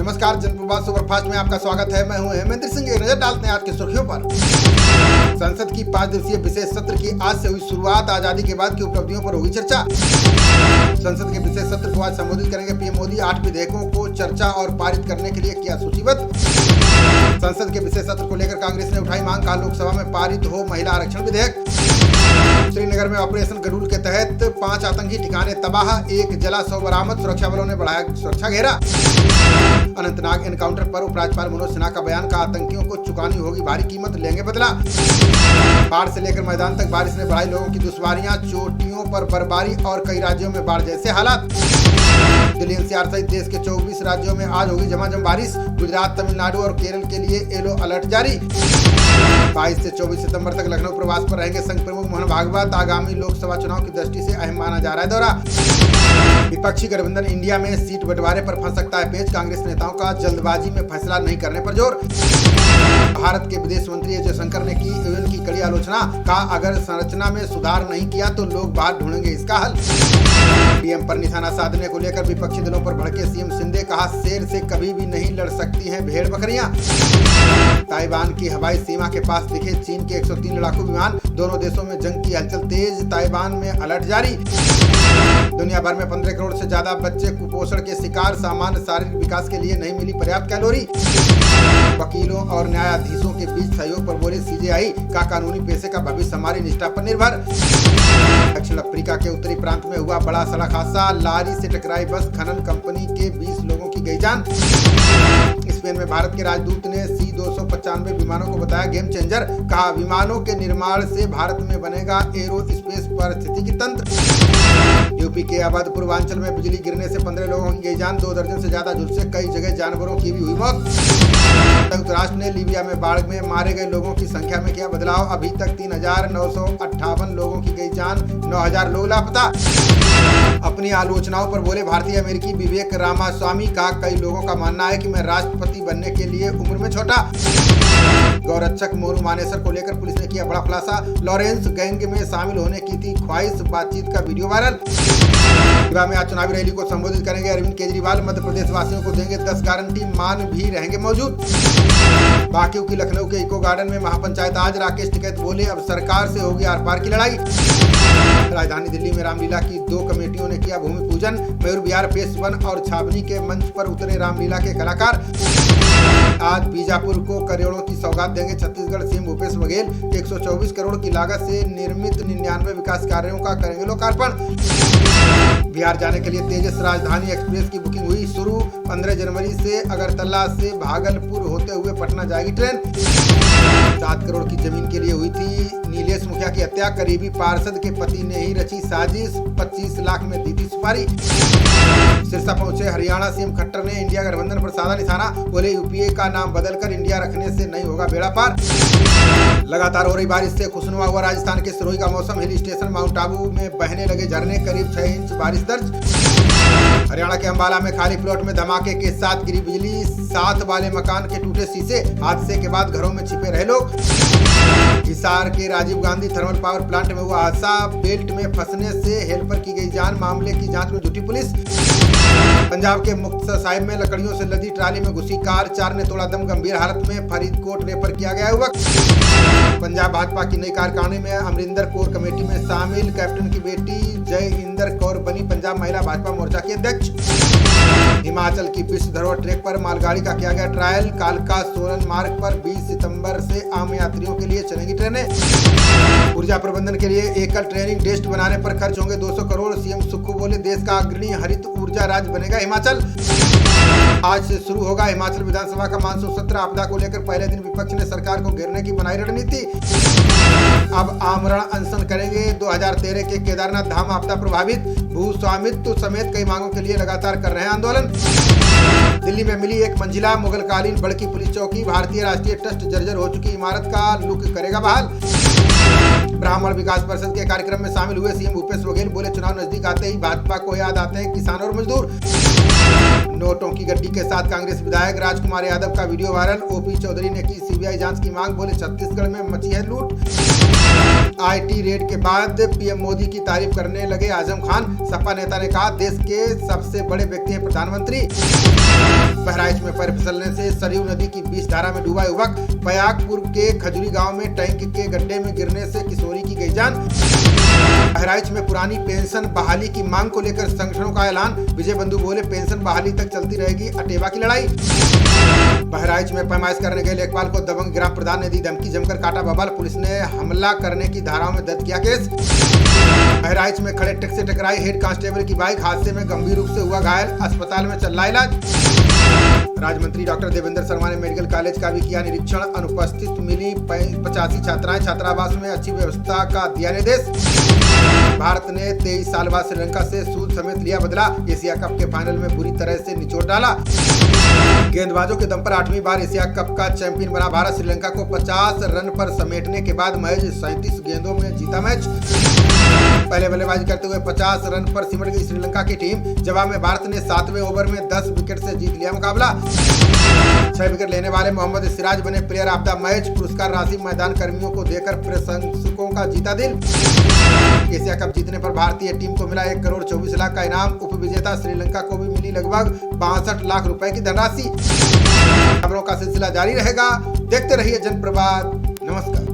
नमस्कार, जनप्रवास सुपरफास्ट में आपका स्वागत है। मैं हूं हेमेंद्र सिंह। एक नजर डालते हैं आज की सुर्खियों पर। संसद की 5 दिवसीय विशेष सत्र की आज से हुई शुरुआत। आजादी के बाद की उपलब्धियों पर होगी चर्चा। संसद के विशेष सत्र को आज संबोधित करेंगे पीएम मोदी। 8 विधेयकों को चर्चा और पारित करने के लिए किया सूचीबद्ध। संसद के विशेष सत्र को लेकर कांग्रेस ने उठाई मांग, कहा लोकसभा में पारित हो महिला आरक्षण विधेयक। श्रीनगर में ऑपरेशन गरुड़ के तहत 5 आतंकी ठिकाने तबाह, 1 जला 100 बरामद। सुरक्षा बलों ने बढ़ाया सुरक्षा घेरा। अनंतनाग एनकाउंटर पर उपराज्यपाल मनोज सिन्हा का बयान, का आतंकियों को चुकानी होगी भारी कीमत, लेंगे बदला। बाढ़ से लेकर मैदान तक बारिश ने बढ़ाई लोगों की दुश्वारियां, चोटियों पर बर्फबारी और कई राज्यों में बाढ़ जैसे हालात। दिल्ली एनसीआर सहित देश के 24 राज्यों में आज होगी झमाझम बारिश। गुजरात, तमिलनाडु और केरल के लिए येलो अलर्ट जारी। 22 से 24 सितंबर तक लखनऊ प्रवास पर रहेंगे संघ प्रमुख मोहन भागवत। आगामी लोकसभा चुनाव की दृष्टि से अहम माना जा रहा है दौरा। विपक्षी गठबंधन इंडिया में सीट बंटवारे पर फंस सकता है पेच, कांग्रेस नेताओं का जल्दबाजी में फैसला नहीं करने पर जोर। भारत के विदेश मंत्री एस जयशंकर ने की यूएन की कड़ी आलोचना, कहा अगर संरचना में सुधार नहीं किया तो लोग बाहर ढूंढेंगे इसका हल। पीएम पर निशाना साधने को लेकर विपक्षी दलों पर भड़के सीएम शिंदे, कहा शेर से कभी भी नहीं लड़ सकती हैं भेड़ बकरियां। ताइवान की हवाई सीमा के पास दिखे चीन के 103 लड़ाकू विमान, दोनों देशों में जंग की हलचल तेज, ताइवान में अलर्ट जारी। दुनिया भर में 15 करोड़ से ज्यादा बच्चे कुपोषण के शिकार, सामान्य शारीरिक विकास के लिए नहीं मिली पर्याप्त कैलोरी। वकीलों और न्यायाधीशों के बीच सहयोग पर बोले सीजेआई, का कानूनी पेशे का भविष्य हमारी निष्ठा पर निर्भर। दक्षिण अफ्रीका के उत्तरी प्रांत में हुआ बड़ा सड़क हादसा, लारी से टकराई बस, खनन कंपनी के 20 लोगों की गई जान। स्पेन में भारत के राजदूत ने C-295 विमानों को बताया गेम चेंजर, कहा विमानों के निर्माण से भारत में बनेगा एरोस्पेस पारिस्थितिकी तंत्र। यूपी के अवध पूर्वांचल में बिजली गिरने से 15 लोगों की गई जान, 2 दर्जन से ज्यादा झुलसे, कई जगह जानवरों की भी हुई मौत। संयुक्त राष्ट्र ने लीबिया में बाढ़ में मारे गए लोगों की संख्या में किया बदलाव, अभी तक 3,958 लोगों की गई जान, 9,000 लोग लापता। अपनी आलोचनाओं पर बोले भारतीय अमेरिकी विवेक रामास्वामी, कहा कई लोगों का मानना है कि मैं राष्ट्रपति बनने के लिए उम्र में छोटा। गौरक्षक मोरू मानेसर को लेकर पुलिस ने किया बड़ा खुलासा, लॉरेंस गैंग में शामिल होने की थी ख्वाहिश, बातचीत का वीडियो वायरल। रीवा में आज चुनावी रैली को संबोधित करेंगे अरविंद केजरीवाल, मध्य प्रदेश वासियों को देंगे 10 गारंटी, मान भी रहेंगे मौजूद। बाकियों की लखनऊ के इको गार्डन में महापंचायत आज, राकेश टिकैत बोले अब सरकार से होगी आर पार की लड़ाई। राजधानी दिल्ली में रामलीला की 2 कमेटियों ने किया भूमि पूजन, मयूर विहार फेस 1 और छावनी के मंच पर उतरे रामलीला के कलाकार। आज बीजापुर को करोड़ों की सौगात देंगे छत्तीसगढ़ सीएम भूपेश बघेल, 124 करोड़ की लागत से निर्मित 99 विकास कार्यों का करेंगे लोकार्पण। बिहार जाने के लिए तेजस राजधानी एक्सप्रेस की बुकिंग हुई शुरू, 15 जनवरी से अगरतला से भागलपुर होते हुए पटना जाएगी ट्रेन। 7 करोड़ की जमीन के लिए हुई थी नीलेश मुखिया की हत्या, करीबी पार्षद के पति ने ही रची साजिश, 25 लाख में दी थी सुपारी। सिरसा पहुंचे हरियाणा सीएम खट्टर ने इंडिया गठबंधन पर साधा निशाना, बोले यूपीए का नाम बदलकर इंडिया रखने से नहीं होगा बेड़ा पार। लगातार हो रही बारिश से खुशनुमा हुआ राजस्थान के सिरोही का मौसम, हिल स्टेशन माउंट आबू में बहने लगे झरने, करीब 6 इंच बारिश दर्ज। हरियाणा के अंबाला में खाली प्लॉट में धमाके के साथ गिरी बिजली, 7 वाले मकान के टूटे शीशे, हादसे के बाद घरों में छिपे रहे लोग। हिसार के Rajiv Gandhi thermal power plant में हुआ हादसा, बेल्ट में फंसने से हेल्पर की गई जान, मामले की जांच में जुटी पुलिस। पंजाब के मुक्तसर साहिब में लकड़ियों से लदी ट्राली में घुसी कार, 4 ने तोड़ा दम, गंभीर हालत में फरीदकोट रेफर किया गया युवक। पंजाब भाजपा की नई कार्यकारिणी में अमरिंदर कोर कमेटी में शामिल, कैप्टन की बेटी जय इंदर कौर बनी पंजाब महिला भाजपा मोर्चा की अध्यक्ष। हिमाचल की विश्व धरोहर ट्रैक पर मालगाड़ी का किया गया ट्रायल, कालका सोलन मार्ग पर 20 सितंबर से आम यात्रियों के लिए चलेंगी ट्रेनें। ऊर्जा प्रबंधन के लिए एकल ट्रेनिंग डेस्क बनाने पर खर्च होंगे 200 करोड़, सीएम सुक्खू बोले देश का अग्रणी हरित ऊर्जा राज्य बनेगा हिमाचल। आज से शुरू होगा हिमाचल विधानसभा का मानसून सत्र, आपदा को लेकर पहले दिन विपक्ष ने सरकार को घेरने की बनाई रणनीति। अब आमरण अनशन करेंगे 2013 के केदारनाथ धाम आपदा प्रभावित, भू स्वामित्व समेत कई मांगों के लिए लगातार कर रहे हैं आंदोलन। दिल्ली में मिली 1 मंजिला मुगलकालीन बड़की पुलिस चौकी, भारतीय राष्ट्रीय ट्रस्ट जर्जर हो चुकी इमारत का लुक करेगा बहाल। ब्राह्मण विकास परिषद के कार्यक्रम में शामिल हुए सीएम भूपेश बघेल, बोले चुनाव नजदीक आते ही भाजपा को याद आते हैं किसान और मजदूर। नोटों की गड्डी के साथ कांग्रेस विधायक राजकुमार यादव का वीडियो वायरल, ओपी चौधरी ने की सीबीआई जांच की मांग, बोले छत्तीसगढ़ में मची है लूट। आईटी रेड के बाद पीएम मोदी की तारीफ करने लगे आजम खान, सपा नेता ने कहा देश के सबसे बड़े व्यक्ति हैं प्रधानमंत्री। बहराइच में पैर फिसलने से सरयू नदी की 20 धारा में डूबा युवक। पयागपुर के खजूरी गांव में टैंक के गड्ढे में गिरने से किशोरी की गई जान। बहराइच में पुरानी पेंशन बहाली की मांग को लेकर संगठनों का ऐलान। विजय बंधु बोले, पेंशन बहाली तक चलती रहेगी अटेवा की लड़ाई। बहराइच में पैमाइश करने गए लेखपाल को दबंग ग्राम प्रधान ने दी धमकी, जमकर काटा बवाल। पुलिस ने हमला करने की धाराओं में दर्ज किया केस। बहराइच में खड़े ट्रक से टकराई हेड कांस्टेबल की बाइक, हादसे में गंभीर रूप से हुआ घायल, अस्पताल में चल रहा इलाज। राज्य मंत्री डॉक्टर देवेंद्र शर्मा ने मेडिकल कॉलेज का भी किया निरीक्षण। अनुपस्थित मिली 85 छात्राएं, छात्रावास में अच्छी व्यवस्था का दिया निर्देश। भारत ने 23 साल बाद श्रीलंका से सूद समेत लिया बदला। एशिया कप के फाइनल में बुरी तरह से निचोड़ डाला। गेंदबाजों के दम पर 8वीं बार एशिया कप का चैंपियन बना भारत। श्रीलंका को 50 रन पर समेटने के बाद महज 37 गेंदों में जीता मैच। पहले बल्लेबाजी करते हुए 50 रन पर सिमट गई श्रीलंका की टीम। जवाब में भारत ने 7वें ओवर में 10 विकेट से जीत लिया मुकाबला। 6 विकेट लेने वाले मोहम्मद सिराज बने प्लेयर ऑफ द मैच। पुरस्कार राशि मैदान कर्मियों को देकर प्रशंसकों का जीता दिल। एशिया कप जीतने पर भारतीय टीम को मिला 1 करोड़ 24 लाख का इनाम। उप विजेता श्रीलंका को भी मिली लगभग 62 लाख रुपए की धनराशि। खबरों का सिलसिला जारी रहेगा, देखते रहिए जनप्रवाद। नमस्कार।